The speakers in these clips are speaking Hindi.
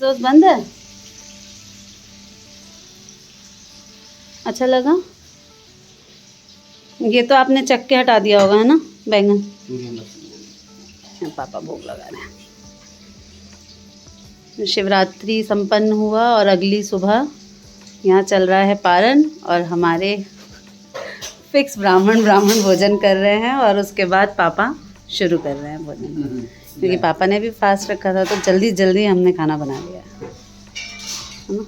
सॉस बंद है। अच्छा लगा। ये तो आपने चख के हटा दिया होगा है ना बैंगन। पापा भोग लगा रहे हैं। शिवरात्रि संपन्न हुआ और अगली सुबह यहाँ चल रहा है पारण और हमारे फिक्स ब्राह्मण भोजन कर रहे हैं और उसके बाद पापा शुरू कर रहे हैं भोजन, क्योंकि पापा ने भी फास्ट रखा था तो जल्दी जल्दी हमने खाना बना लिया है ना।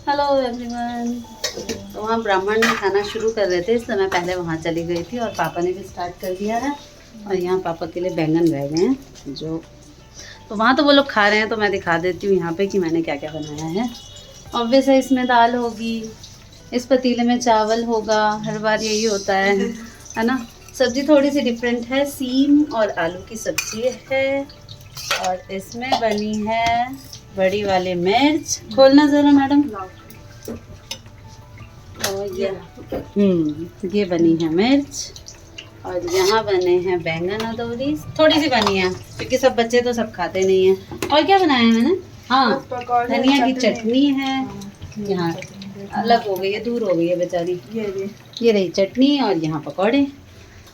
Hello everyone. तो वहाँ ब्राह्मण में खाना शुरू कर रहे थे, इसलिए मैं पहले वहाँ चली गई थी और पापा ने भी स्टार्ट कर दिया है। और यहाँ पापा के लिए बैंगन रह गए हैं जो, तो वहाँ तो वो लोग खा रहे हैं, तो मैं दिखा देती हूँ यहाँ पे कि मैंने क्या क्या बनाया है। ऑब्वियस है, इसमें दाल होगी, इस पतीले में चावल होगा, हर बार यही होता है ना। सब्ज़ी थोड़ी सी डिफरेंट है, सीम और आलू की सब्ज़ी है और इसमें बनी है बड़ी वाली मिर्च। खोलना ज़रा मैडम। और ये बनी है मिर्च और यहाँ बने हैं बैंगन अदौरी, थोड़ी सी बनी है क्योंकि सब बच्चे तो सब खाते नहीं हैं। और क्या बनाया है मैंने, हाँ धनिया की चटनी है, यहाँ अलग हो गई है, दूर हो गई है बेचारी, ये रही चटनी और यहाँ पकौड़े।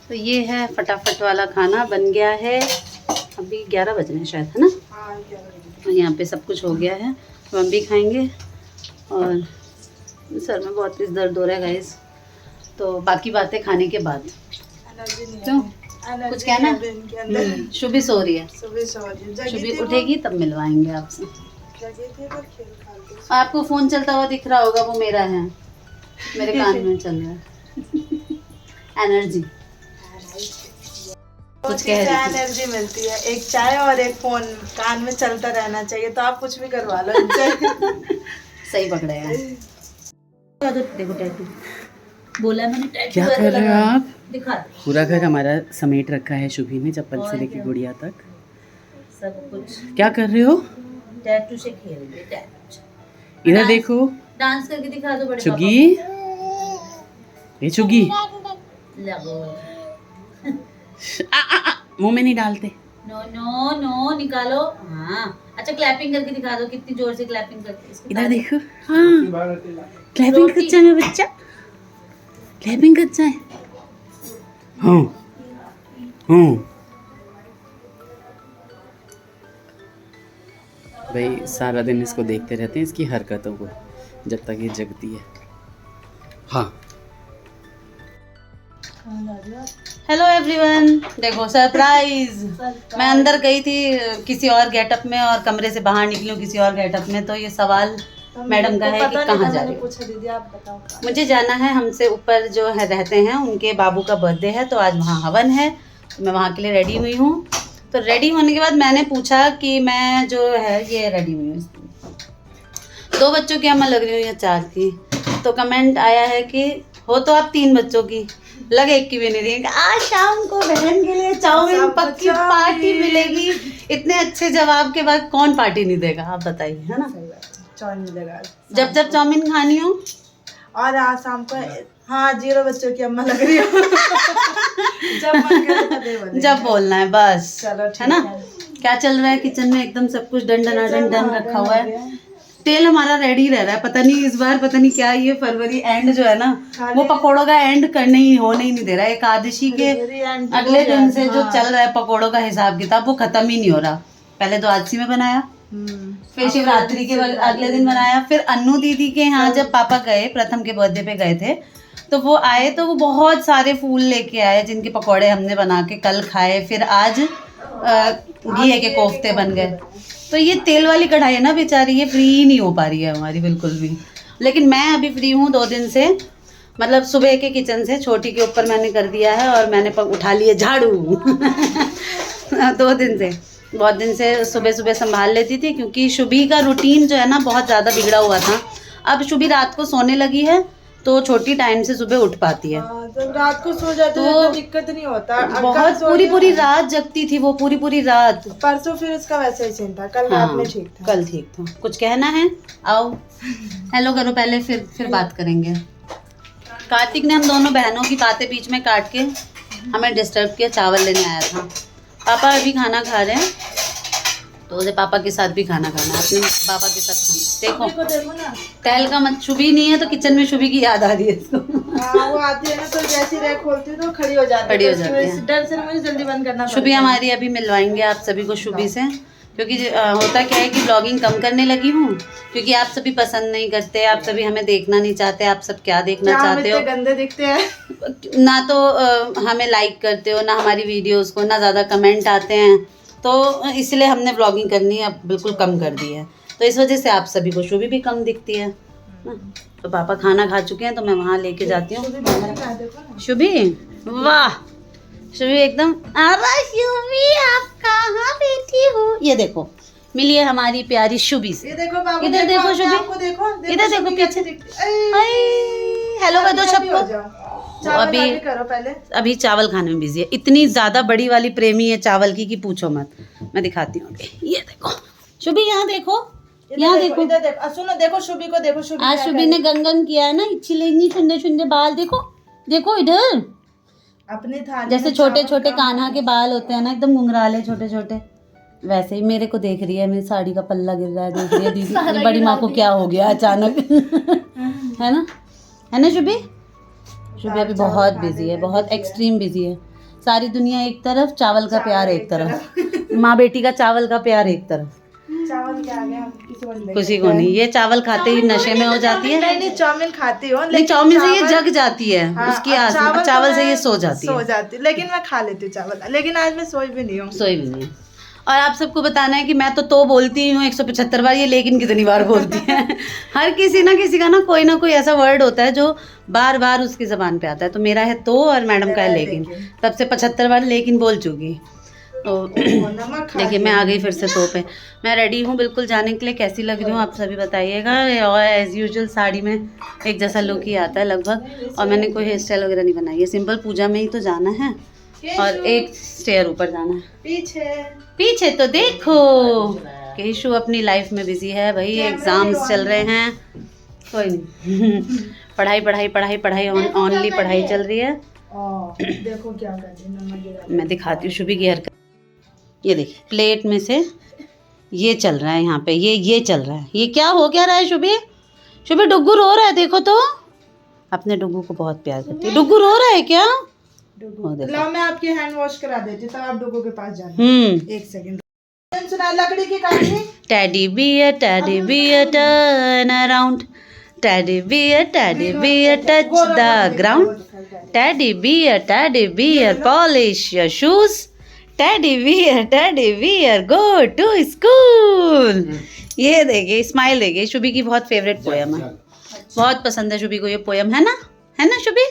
तो ये है फटाफट वाला खाना बन गया है। अभी 11 बज रहे हैं शायद, है ना। और यहाँ पे सब कुछ हो गया है, तो हम भी खाएंगे। और सर में बहुत तेज दर्द हो रहा है गाइस, तो बाकी बातें खाने के बाद। क्यों कुछ कहना? शुभी सो रही है, शुभी उठेगी तब मिलवाएंगे आपसे। आपको फोन चलता हुआ दिख रहा होगा, वो मेरा है, मेरे कान में चल रहा है। एनर्जी कुछ कह रही थी। एनर्जी मिलती है, एक चाय और एक फोन कान में चलता रहना चाहिए, तो आप कुछ भी करवा लो इनसे। सही पकड़े यार। देखो टैटू बोला मैंने, टैटू क्या कर रहे हो आप? दिखा पूरा घर हमारा समेट रखा है शुभी ने, चप्पल से लेकर गुड़िया तक सब कुछ। क्या कर रहे हो? टैटू से खेल रहे, टैटू से। इधर देखो, डांस करके दिखा दो बड़े चुगी, ये चुगी लगो। मुंह में नहीं डालते। नो नो नो निकालो। हाँ अच्छा, क्लैपिंग करके दिखा दो, कितनी जोर से क्लैपिंग करके। इधर देखो, हाँ क्लैपिंग कच्चा है बच्चा, क्लैपिंग कच्चा है। हाँ हाँ भाई सारा दिन इसको देखते रहते हैं, इसकी हरकतों को, जब तक ये जगती है। हाँ हेलो एवरीवन, देखो सरप्राइज। मैं अंदर गई थी किसी और गेटअप में और कमरे से बाहर निकली हूँ किसी और गेटअप में, तो ये सवाल मैडम का है कि कहाँ जा रही हो। पूछा दीदी, आप बताओ। मुझे जाना है, हमसे ऊपर जो है रहते हैं उनके बाबू का बर्थडे है, तो आज वहाँ हवन है, तो मैं वहाँ के लिए रेडी हुई हूँ। तो रेडी होने के बाद मैंने पूछा कि मैं जो है ये रेडी हुई हूँ, 2 बच्चों की अम्मा लग रही हूँ या 4 की। तो कमेंट आया है कि हो तो आप 3 बच्चों की, लग एक की भी नहीं रही। आज शाम को बहन के लिए चाउमीन पक्की पार्टी मिलेगी। इतने अच्छे जवाब के बाद कौन पार्टी नहीं देगा, आप बताइए, है ना। चाउमीन मिलेगा जब जब चाउमीन खानी हो। और आज शाम को हाँ 0 बच्चों की अम्मा लग रही हो। जब मन करे तब बोलेंगे। जब बोलना है बस, चलो है ना। क्या चल रहा है किचन में? एकदम सब कुछ डन रखा हुआ है। तेल हमारा रेडी रह रहा है, पता नहीं इस बार, पता नहीं क्या, ये फरवरी एंड जो है ना, वो पकोड़ों का एंड होने ही नहीं दे रहा है। एकादशी के अगले दिन से जो चल रहा है पकोड़ों का हिसाब किताब, वो खत्म ही नहीं हो रहा। पहले द्वादशी में बनाया, फिर शिवरात्रि के अगले दिन बनाया, फिर अन्नू दीदी के यहाँ जब पापा गए, प्रथम के बर्थडे पे गए थे, तो वो आए तो वो बहुत सारे फूल लेके आए जिनके पकोड़े हमने बना के कल खाए। फिर आज घी के कोफ्ते बन गए। तो ये तेल वाली कढ़ाई है ना बेचारी, ये फ्री नहीं हो पा रही है हमारी बिल्कुल भी। लेकिन मैं अभी फ्री हूँ 2 दिन से, मतलब सुबह के किचन से, छोटी के ऊपर मैंने कर दिया है और मैंने उठा लिए झाड़ू। 2 दिन से, बहुत दिन से सुबह सुबह संभाल लेती थी, क्योंकि शुभी का रूटीन जो है ना बहुत ज़्यादा बिगड़ा हुआ था। अब शुभी रात को सोने लगी है तो छोटी टाइम से सुबह उठ पाती है। जब रात को सो जाते हैं तो दिक्कत नहीं होता। बहुत पूरी रात जगती थी वो, पूरी रात। परसों फिर उसका वैसा ही सीन था, कल रात में ठीक था। कल ठीक था। कुछ कहना है? आओ हेलो करो पहले, फिर बात करेंगे। कार्तिक ने हम दोनों बहनों की बातें बीच में काट के हमें डिस्टर्ब किया, चावल लेने आया था। पापा अभी खाना खा रहे हैं, तो उसे पापा के साथ भी खाना खाना है, अपने पापा के साथ खाना। देखो देखो ना, टहल का मत, शुभी नहीं है तो किचन में शुभी की याद आ रही है इसको। हाँ, वो आती है ना तो जैसी रैक खोलती है तो खड़ी हो जाती है, खड़ी हो तो जाती है। इस डर से मुझे जल्दी बंद करना शुभी पड़ता है। हमारी अभी मिलवाएंगे आप सभी को शुभी से, क्योंकि होता क्या है कि ब्लॉगिंग कम करने लगी हूँ, क्योंकि आप सभी पसंद नहीं करते, आप सभी हमें देखना नहीं चाहते, आप सब क्या देखना क्या हम चाहते हो, इतने गंदे दिखते हैं। ना तो हमें लाइक करते हो, ना हमारी वीडियोस को, ना ज़्यादा कमेंट आते हैं, तो इसलिए हमने ब्लॉगिंग करनी अब बिल्कुल कम कर दी है। तो इस वजह से आप सभी को शुभी भी कम दिखती है ना। तो पापा खाना खा चुके हैं तो मैं वहाँ लेके जाती हूँ। शुभी, वाह शुभी एकदम, अरे शुभी आप कहाँ बैठी हो? ये देखो मिलिए हमारी प्यारी शुभी से। ये देखो बाबू, इधर देखो शुभी, आपको देखो, इधर देखो शुभी पीछे। कैसी दिखती है। हेलो कर दो अभी सबको। हो जाओ। चावल अभी वाली करो पहले। अभी चावल खाने में बिजी है, इतनी ज्यादा बड़ी वाली प्रेमी है चावल की कि पूछो मत। मैं दिखाती हूँ अभी, ये देखो शुभी, यहाँ देखो, यहाँ देखो, इधर देखो, सुनो, देखो शुभी को देखो। शुभी आज क्या शुभी कर ने रही है। गंगन किया है ना, इतनी सुंदर सुंदर बाल, देखो देखो इधर, अपनी थाली जैसे में छोटे चावल छोटे का- कान्हा के बाल होते हैं ना, एकदम घुंघराले छोटे छोटे, वैसे ही मेरे को देख रही है, मेरी साड़ी का पल्ला गिर रहा है, देख रही है दीदी बड़ी माँ को क्या हो गया अचानक। है ना शुभी? शुभी अभी बहुत बिजी है, बहुत एक्सट्रीम बिजी है। सारी दुनिया एक तरफ, चावल का प्यार एक तरफ, माँ बेटी का चावल का प्यार एक तरफ, चावल के आगे हम किसी को नहीं किसी को नहीं। ये चावल खाते ही नशे में हो जाती है। नहीं, चाउमीन खाती हो, नहीं, चाउमीन से ये जग जाती है, हाँ, उसकी अब चावल, तो से मैं ये सो जाती है। लेकिन मैं खा लेती हूँ चावल, लेकिन आज मैं सोई भी नहीं हूँ। सोई भी नहीं। और आप सबको बताना है कि मैं तो बोलती हूँ 175 बार, ये लेकिन कितनी बार बोलती है। हर किसी का ना कोई ऐसा वर्ड होता है जो बार बार उसकी जबान पे आता है। तो मेरा है तो, और मैडम का है लेकिन, तब से 75 बार लेकिन बोल चुकी। तो नमक खा देखिए मैं आ गई फिर से तो पे। मैं रेडी हूँ बिल्कुल जाने के लिए। कैसी लग रही हूँ आप सभी बताइएगा। और एज यूजुअल साड़ी में एक जैसा लुक ही आता है लगभग, और मैंने कोई हेयर स्टाइल वगैरह नहीं बनाई है, सिंपल पूजा में ही तो जाना है और एक स्टेयर ऊपर जाना है। पीछे तो देखो केशु अपनी लाइफ में बिजी है भाई, एग्जाम्स चल रहे हैं, कोई नहीं। पढ़ाई ओनली पढ़ाई चल रही है। देखो क्या कर रही है, नमक गिरा। मैं दिखाती हूँ शुभी की हरकत। ये देखिए प्लेट में से ये चल रहा है यहाँ पे, ये चल रहा है। ये क्या हो क्या रहा है शुभी? शुभी डुग्गू रो रहा है, देखो तो। अपने डुग्गू को बहुत प्यार करती है। डुग्गू रो रहा है क्या? डुगू, लाओ मैं आपकी हैंड वॉश करा देती हूँ, तब आप डुगू के पास जाना। एक सेकंड सुना, लकड़ी की कहानी। Teddy bear turn around, teddy bear touch the ground, teddy bear polish your shoes, teddy bear go to school. ये देखिए स्माइल देखिए, शुभी की बहुत फेवरेट पोयम है, बहुत पसंद है शुभी को ये पोयम, है ना शुभी?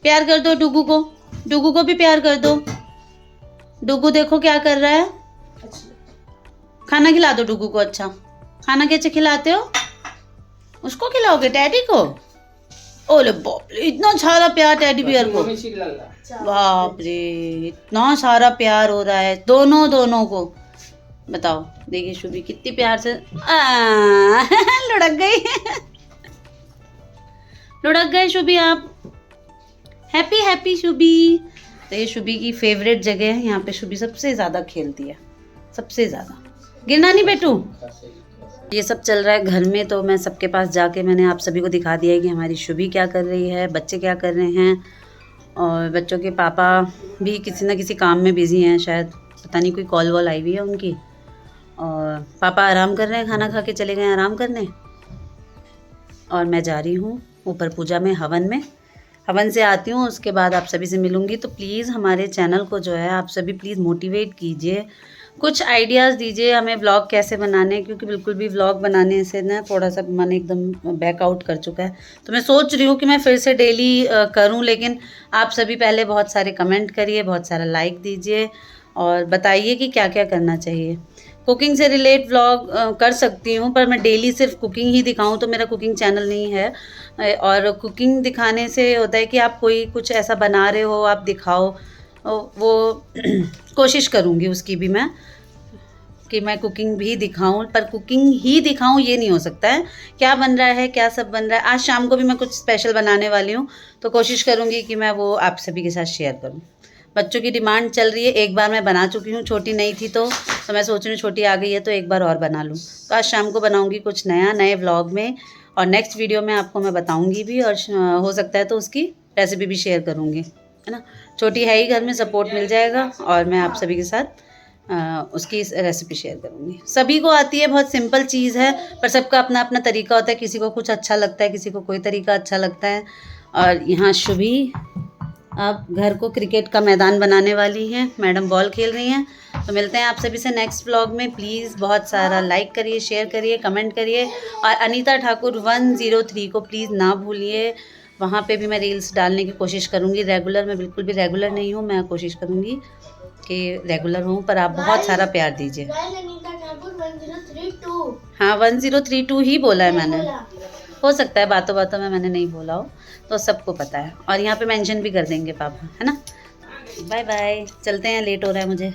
प्यार कर दो डुगू को भी प्यार कर दो। डुगू देखो क्या कर रहा है, खाना खिला दो डुगू को। अच्छा खाना कैसे खिलाते हो? उसको खिलाओगे टैडी को? ओले बाप रे, इतना सारा प्यार टैडी बियर को, बाप रे इतना सारा प्यार हो रहा है दोनों को। बताओ देखिए शुभी कितनी प्यार से लुढ़क गए शुभी आप। हैप्पी शुभी। तो ये शुभी की फेवरेट जगह है, यहाँ पे शुभी सबसे ज़्यादा खेलती है, सबसे ज़्यादा। गिरना नहीं बेटू। ये सब चल रहा है घर में, तो मैं सबके पास जाके मैंने आप सभी को दिखा दिया है कि हमारी शुभी क्या कर रही है, बच्चे क्या कर रहे हैं, और बच्चों के पापा भी किसी ना किसी काम में बिजी हैं, शायद पता नहीं कोई कॉल वॉल आई हुई है उनकी। और पापा आराम कर रहे हैं, खाना खा के चले गए आराम करने। और मैं जा रही हूँ ऊपर पूजा में, हवन से आती हूँ, उसके बाद आप सभी से मिलूँगी। तो प्लीज़ हमारे चैनल को जो है आप सभी प्लीज़ मोटिवेट कीजिए, कुछ आइडियाज़ दीजिए हमें व्लॉग कैसे बनाने, क्योंकि बिल्कुल भी व्लॉग बनाने से ना थोड़ा सा मन एकदम बैकआउट कर चुका है। तो मैं सोच रही हूँ कि मैं फिर से डेली करूँ, लेकिन आप सभी पहले बहुत सारे कमेंट करिए, बहुत सारा लाइक दीजिए और बताइए कि क्या क्या करना चाहिए। कुकिंग से रिलेट व्लॉग कर सकती हूँ, पर मैं डेली सिर्फ कुकिंग ही दिखाऊँ तो मेरा कुकिंग चैनल नहीं है। और कुकिंग दिखाने से होता है कि आप कोई कुछ ऐसा बना रहे हो, आप दिखाओ, वो कोशिश करूँगी उसकी भी मैं। कि मैं कुकिंग भी दिखाऊं, पर कुकिंग ही दिखाऊं ये नहीं हो सकता है। क्या बन रहा है, क्या सब बन रहा है, आज शाम को भी मैं कुछ स्पेशल बनाने वाली हूँ, तो कोशिश करूँगी कि मैं वो आप सभी के साथ शेयर करूँ। बच्चों की डिमांड चल रही है, एक बार मैं बना चुकी हूँ, छोटी नहीं थी तो मैं सोच रही हूँ छोटी आ गई है तो एक बार और बना लूँ। तो आज शाम को बनाऊँगी कुछ नया, नए व्लॉग में, और नेक्स्ट वीडियो में आपको मैं बताऊँगी भी, और हो सकता है तो उसकी रेसिपी भी शेयर करूँगी, है ना। छोटी है ही घर में, सपोर्ट मिल जाएगा, और मैं आप सभी के साथ उसकी रेसिपी शेयर करूँगी। सभी को आती है, बहुत सिंपल चीज़ है, पर सबका अपना अपना तरीका होता है। किसी को कुछ अच्छा लगता है, किसी को कोई तरीका अच्छा लगता है। और यहाँ शुभी अब घर को क्रिकेट का मैदान बनाने वाली हैं, मैडम बॉल खेल रही हैं। तो मिलते हैं आप सभी से नेक्स्ट व्लॉग में। प्लीज़ बहुत सारा लाइक करिए, शेयर करिए, कमेंट करिए, और अनीता ठाकुर 103 को प्लीज़ ना भूलिए। वहाँ पे भी मैं रील्स डालने की कोशिश करूँगी रेगुलर। मैं बिल्कुल भी रेगुलर नहीं हूँ, मैं कोशिश करूँगी कि रेगुलर हूँ, पर आप बहुत सारा प्यार दीजिए। हाँ 1032 ही बोला है मैंने, हो सकता है बातों बातों में मैंने नहीं बोला हो, तो सबको पता है। और यहाँ पे मेंशन भी कर देंगे पापा, है ना। बाय बाय, चलते हैं, लेट हो रहा है मुझे।